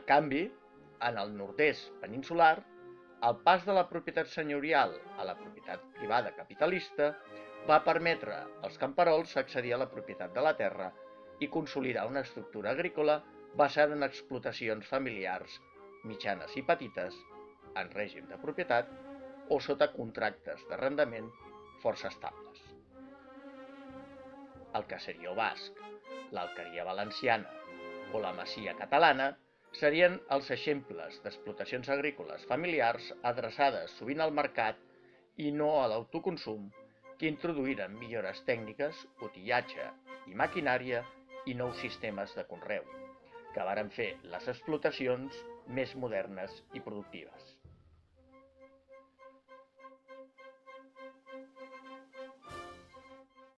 En canvi, en el nord-est peninsular, el pas de la propietat senyorial a la propietat privada capitalista va permetre als camperols accedir a la propietat de la terra i consolidar una estructura agrícola basada en explotacions familiars mitjanes i petites, en règim de propietat o sota contractes d'arrendament força estables. El caserío basc, l'alqueria valenciana o la masia catalana serien els exemples d'explotacions agrícoles familiars adreçades sovint al mercat i no a l'autoconsum, que introduïren millores tècniques, utillatge i maquinària i nous sistemes de conreu, que varen fer les explotacions més modernes i productives.